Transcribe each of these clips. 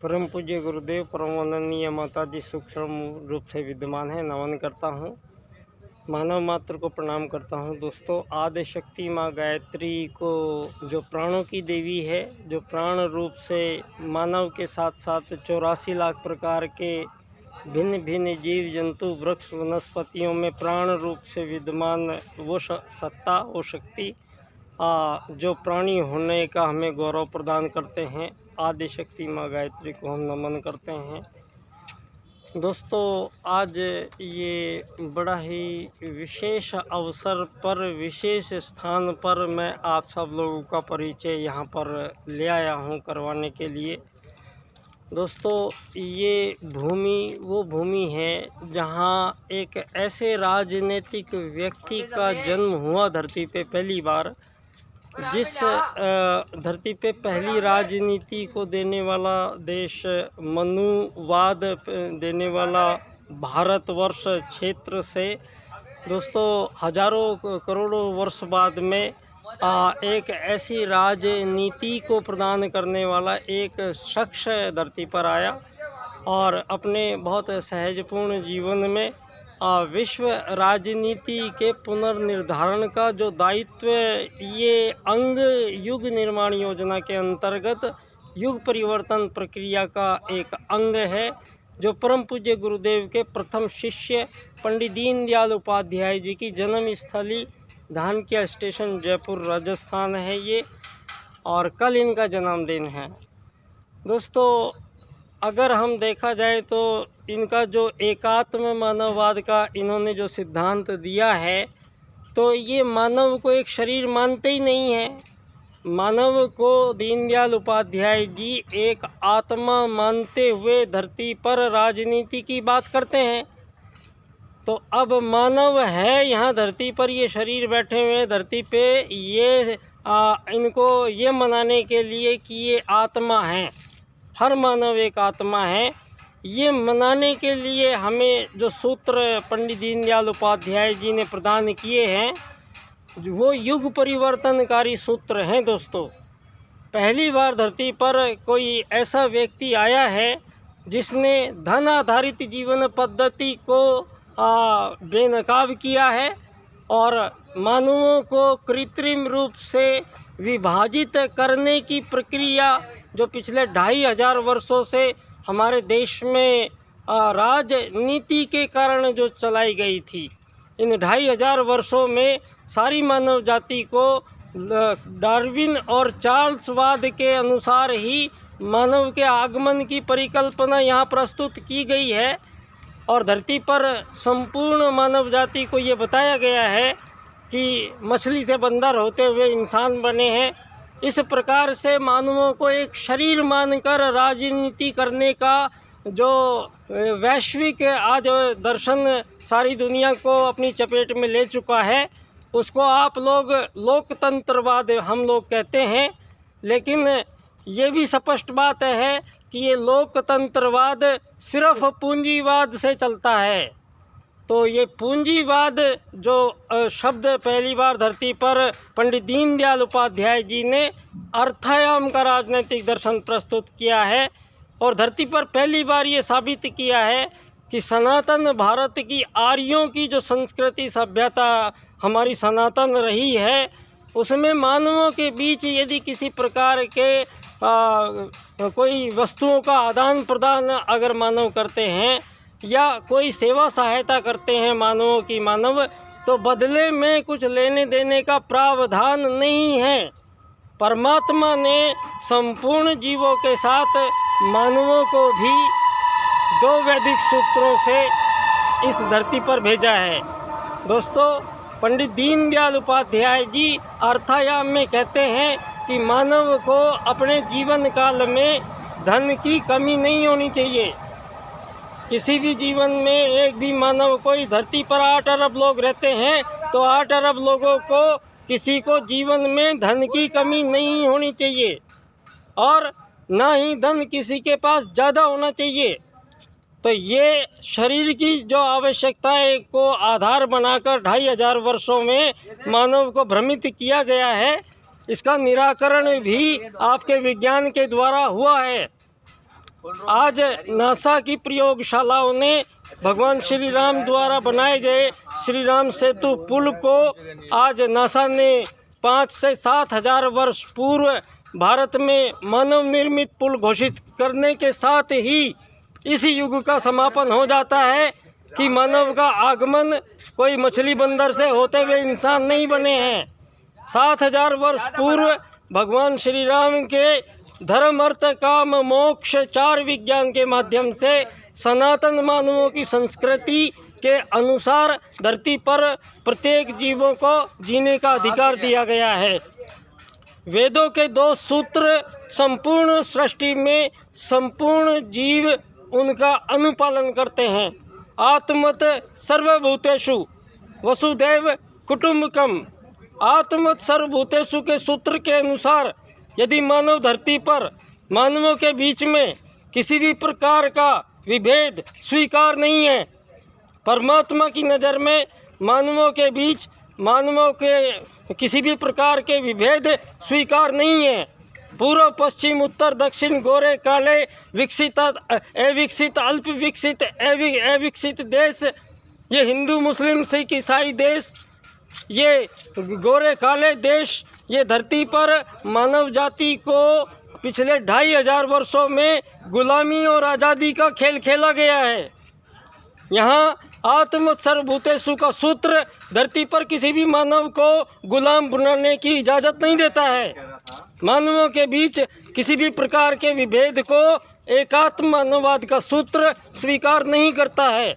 परम पूज्य गुरुदेव परम वंदनीय माता जी सूक्ष्म रूप से विद्यमान है। नमन करता हूँ, मानव मात्र को प्रणाम करता हूँ। दोस्तों, आदि शक्ति माँ गायत्री को जो प्राणों की देवी है, जो प्राण रूप से मानव के साथ साथ 84 लाख प्रकार के भिन्न भिन्न जीव जंतु वृक्ष वनस्पतियों में प्राण रूप से विद्यमान वो सत्ता, वो शक्ति जो प्राणी होने का हमें गौरव प्रदान करते हैं, आदि शक्ति माँ गायत्री को हम नमन करते हैं। दोस्तों, आज ये बड़ा ही विशेष अवसर पर, विशेष स्थान पर मैं आप सब लोगों का परिचय यहाँ पर ले आया हूँ करवाने के लिए। दोस्तों, ये भूमि वो भूमि है जहाँ एक ऐसे राजनीतिक व्यक्ति का जन्म हुआ धरती पे पहली बार, जिस धरती पे पहली राजनीति को देने वाला देश, मनुवाद देने वाला भारतवर्ष क्षेत्र से दोस्तों हजारों करोड़ों वर्ष बाद में एक ऐसी राजनीति को प्रदान करने वाला एक शख्स धरती पर आया और अपने बहुत सहजपूर्ण जीवन में विश्व राजनीति के पुनर्निर्धारण का जो दायित्व ये अंग युग निर्माण योजना के अंतर्गत युग परिवर्तन प्रक्रिया का एक अंग है, जो परम पूज्य गुरुदेव के प्रथम शिष्य पंडित दीनदयाल उपाध्याय जी की जन्म स्थली धानक्या स्टेशन जयपुर राजस्थान है ये, और कल इनका जन्मदिन है। दोस्तों, अगर हम देखा जाए तो इनका जो एकात्म मानववाद का इन्होंने जो सिद्धांत दिया है, तो ये मानव को एक शरीर मानते ही नहीं है। मानव को दीनदयाल उपाध्याय जी एक आत्मा मानते हुए धरती पर राजनीति की बात करते हैं। तो अब मानव है यहाँ धरती पर, ये शरीर बैठे हुए धरती पे, ये इनको ये मनाने के लिए कि ये आत्मा है, हर मानव एक आत्मा है, ये मनाने के लिए हमें जो सूत्र पंडित दीनदयाल उपाध्याय जी ने प्रदान किए हैं, वो युग परिवर्तनकारी सूत्र हैं। दोस्तों, पहली बार धरती पर कोई ऐसा व्यक्ति आया है जिसने धन आधारित जीवन पद्धति को बेनकाब किया है और मानवों को कृत्रिम रूप से विभाजित करने की प्रक्रिया जो पिछले 2500 वर्षों से हमारे देश में राजनीति के कारण जो चलाई गई थी, इन 2500 वर्षों में सारी मानव जाति को डार्विन और चार्ल्सवाद के अनुसार ही मानव के आगमन की परिकल्पना यहाँ प्रस्तुत की गई है और धरती पर संपूर्ण मानव जाति को ये बताया गया है कि मछली से बंदर होते हुए इंसान बने हैं। इस प्रकार से मानवों को एक शरीर मानकर राजनीति करने का जो वैश्विक आज दर्शन सारी दुनिया को अपनी चपेट में ले चुका है, उसको आप लोग लोकतंत्रवाद हम लोग कहते हैं। लेकिन ये भी स्पष्ट बात है कि ये लोकतंत्रवाद सिर्फ पूंजीवाद से चलता है। तो ये पूंजीवाद जो शब्द पहली बार धरती पर पंडित दीनदयाल उपाध्याय जी ने अर्थायाम का राजनीतिक दर्शन प्रस्तुत किया है और धरती पर पहली बार ये साबित किया है कि सनातन भारत की आर्यों की जो संस्कृति सभ्यता हमारी सनातन रही है, उसमें मानवों के बीच यदि किसी प्रकार के कोई वस्तुओं का आदान प्रदान अगर मानव करते हैं या कोई सेवा सहायता करते हैं मानवों की मानव, तो बदले में कुछ लेने देने का प्रावधान नहीं है। परमात्मा ने संपूर्ण जीवों के साथ मानवों को भी 2 वैदिक सूत्रों से इस धरती पर भेजा है। दोस्तों, पंडित दीनदयाल उपाध्याय जी अर्थायाम में कहते हैं कि मानव को अपने जीवन काल में धन की कमी नहीं होनी चाहिए। किसी भी जीवन में एक भी मानव को, इस धरती पर 8 अरब लोग रहते हैं, तो 8 अरब लोगों को किसी को जीवन में धन की कमी नहीं होनी चाहिए और ना ही धन किसी के पास ज़्यादा होना चाहिए। तो ये शरीर की जो आवश्यकताएं को आधार बनाकर 2500 वर्षों में मानव को भ्रमित किया गया है, इसका निराकरण भी आपके विज्ञान के द्वारा हुआ है। आज नासा की प्रयोगशालाओं ने भगवान श्री राम द्वारा बनाए गए श्री राम सेतु पुल को आज नासा ने 5 से 7 हज़ार वर्ष पूर्व भारत में मानव निर्मित पुल घोषित करने के साथ ही इसी युग का समापन हो जाता है कि मानव का आगमन कोई मछली बंदर से होते हुए इंसान नहीं बने हैं। 7,000 वर्ष पूर्व भगवान श्री राम के धर्म अर्थ काम मोक्ष 4 विज्ञान के माध्यम से सनातन मानवों की संस्कृति के अनुसार धरती पर प्रत्येक जीवों को जीने का अधिकार दिया गया है। वेदों के 2 सूत्र संपूर्ण सृष्टि में संपूर्ण जीव उनका अनुपालन करते हैं। आत्मत सर्वभूतेषु वसुदैव कुटुम्बकम। आत्मत सर्वभूतेषु के सूत्र के अनुसार यदि मानव धरती पर मानवों के बीच में किसी भी प्रकार का विभेद स्वीकार नहीं है, परमात्मा की नज़र में मानवों के बीच मानवों के किसी भी प्रकार के विभेद स्वीकार नहीं है। पूर्व पश्चिम उत्तर दक्षिण गोरे काले विकसित अविकसित अल्प विकसित अविकसित देश, ये हिंदू मुस्लिम सिख ईसाई देश, ये गोरे काले देश, ये धरती पर मानव जाति को पिछले 2500 वर्षों में गुलामी और आज़ादी का खेल खेला गया है। यहाँ आत्म सर्वभूतेषु का सूत्र धरती पर किसी भी मानव को गुलाम बनाने की इजाज़त नहीं देता है। मानवों के बीच किसी भी प्रकार के विभेद को एकात्म मानववाद का सूत्र स्वीकार नहीं करता है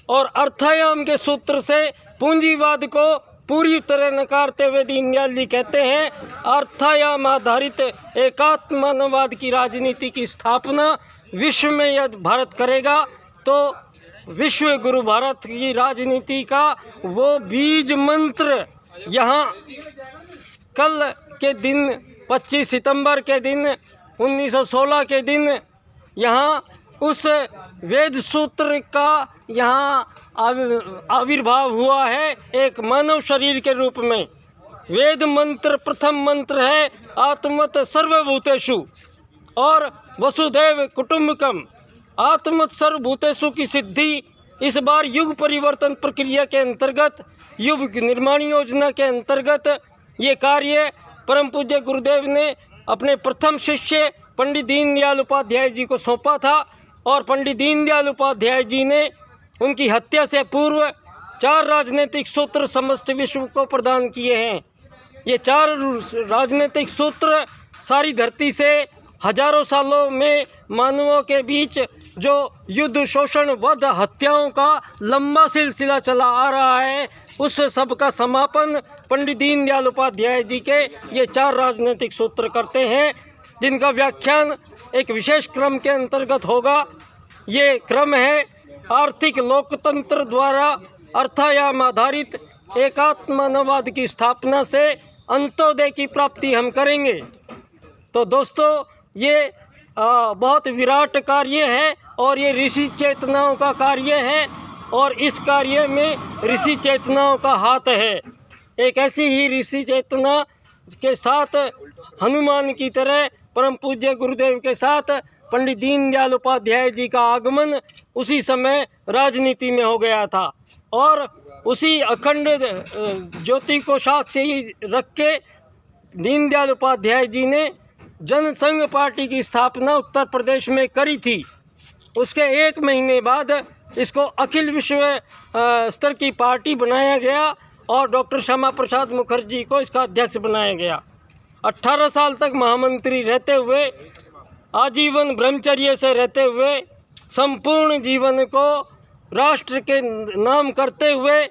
और अर्थायाम के सूत्र से पूंजीवाद को पूरी तरह नकारते हुए दीनदयाल जी कहते हैं अर्थायाम आधारित एकात्म मानववाद की राजनीति की स्थापना विश्व में यदि भारत करेगा तो विश्व गुरु भारत की राजनीति का वो बीज मंत्र यहाँ कल के दिन 25 सितंबर के दिन 1916 के दिन यहाँ उस वेद सूत्र का यहाँ आविर्भाव हुआ है एक मानव शरीर के रूप में। वेद मंत्र प्रथम मंत्र है आत्मत सर्वभूतेषु और वसुदैव कुटुम्बकम। आत्मत सर्वभूतेषु की सिद्धि इस बार युग परिवर्तन प्रक्रिया के अंतर्गत युग निर्माण योजना के अंतर्गत ये कार्य परम पूज्य गुरुदेव ने अपने प्रथम शिष्य पंडित दीनदयाल उपाध्याय जी को सौंपा था और पंडित दीनदयाल उपाध्याय जी ने उनकी हत्या से पूर्व 4 राजनीतिक सूत्र समस्त विश्व को प्रदान किए हैं। ये 4 राजनीतिक सूत्र सारी धरती से हजारों सालों में मानवों के बीच जो युद्ध शोषण वध हत्याओं का लंबा सिलसिला चला आ रहा है उस सब का समापन पंडित दीनदयाल उपाध्याय जी के ये 4 राजनीतिक सूत्र करते हैं, जिनका व्याख्यान एक विशेष क्रम के अंतर्गत होगा। ये क्रम है आर्थिक लोकतंत्र द्वारा अर्थायाम आधारित एकात्म मानववाद की स्थापना से अंत्योदय की प्राप्ति हम करेंगे। तो दोस्तों ये बहुत विराट कार्य है और ये ऋषि चेतनाओं का कार्य है और इस कार्य में ऋषि चेतनाओं का हाथ है। एक ऐसी ही ऋषि चेतना के साथ हनुमान की तरह परम पूज्य गुरुदेव के साथ पंडित दीनदयाल उपाध्याय जी का आगमन उसी समय राजनीति में हो गया था और उसी अखंड ज्योति को साक्षी रख के दीनदयाल उपाध्याय जी ने जनसंघ पार्टी की स्थापना उत्तर प्रदेश में करी थी। उसके 1 महीने बाद इसको अखिल विश्व स्तर की पार्टी बनाया गया और डॉक्टर श्यामा प्रसाद मुखर्जी को इसका अध्यक्ष बनाया गया। 18 साल तक महामंत्री रहते हुए आजीवन ब्रह्मचर्य से रहते हुए संपूर्ण जीवन को राष्ट्र के नाम करते हुए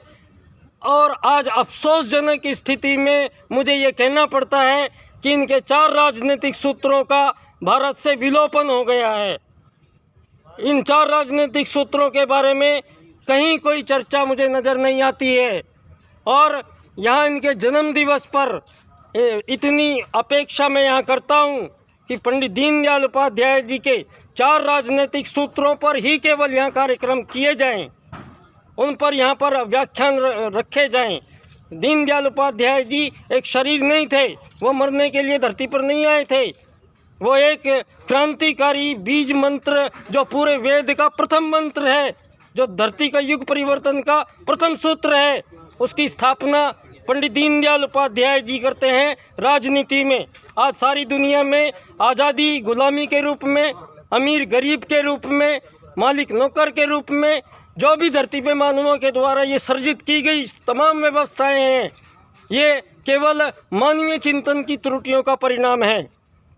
और आज अफसोसजनक स्थिति में मुझे ये कहना पड़ता है कि इनके 4 राजनीतिक सूत्रों का भारत से विलोपन हो गया है। इन 4 राजनीतिक सूत्रों के बारे में कहीं कोई चर्चा मुझे नज़र नहीं आती है और यहाँ इनके जन्म दिवस पर इतनी अपेक्षा मैं यहाँ करता हूँ कि पंडित दीनदयाल उपाध्याय जी के 4 राजनीतिक सूत्रों पर ही केवल यहाँ कार्यक्रम किए जाएं, उन पर यहाँ पर व्याख्यान रखे जाएं। दीनदयाल उपाध्याय जी एक शरीर नहीं थे, वो मरने के लिए धरती पर नहीं आए थे। वो एक क्रांतिकारी बीज मंत्र जो पूरे वेद का प्रथम मंत्र है, जो धरती का युग परिवर्तन का प्रथम सूत्र है, उसकी स्थापना पंडित दीनदयाल उपाध्याय जी करते हैं राजनीति में। आज सारी दुनिया में आज़ादी गुलामी के रूप में, अमीर गरीब के रूप में, मालिक नौकर के रूप में, जो भी धरती पे मानवों के द्वारा ये सर्जित की गई तमाम व्यवस्थाएं हैं, ये केवल मानवीय चिंतन की त्रुटियों का परिणाम है।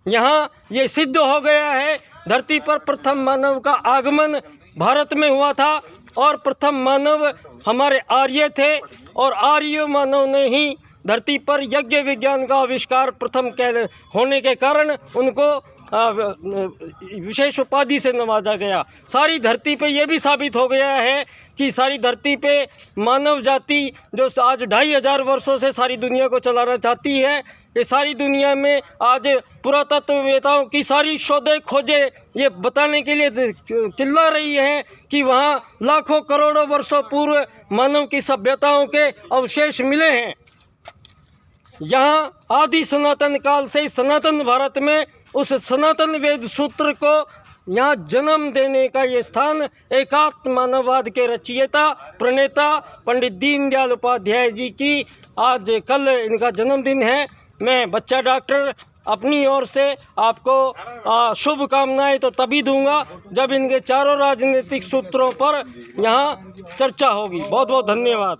यहाँ ये सिद्ध हो गया है, धरती पर प्रथम मानव का आगमन भारत में हुआ था और प्रथम मानव हमारे आर्य थे, और आर्य मानव ने ही धरती पर यज्ञ विज्ञान का आविष्कार प्रथम होने के कारण उनको विशेष उपाधि से नवाजा गया। सारी धरती पे ये भी साबित हो गया है कि सारी धरती पे मानव जाति जो आज 2500 वर्षों से सारी दुनिया को चलाना चाहती है, ये सारी दुनिया में आज पुरातत्ववेताओं की सारी शोधें खोजें ये बताने के लिए चिल्ला रही हैं कि वहाँ लाखों करोड़ों वर्षों पूर्व मानव की सभ्यताओं के अवशेष मिले हैं। यहाँ आदि सनातन काल से सनातन भारत में उस सनातन वेद सूत्र को यहाँ जन्म देने का ये स्थान एकात्म मानववाद के रचयिता प्रणेता पंडित दीनदयाल उपाध्याय जी की आज कल इनका जन्मदिन है। मैं बच्चा डॉक्टर अपनी ओर से आपको शुभकामनाएं तो तभी दूंगा जब इनके चारों राजनीतिक सूत्रों पर यहाँ चर्चा होगी। बहुत बहुत धन्यवाद।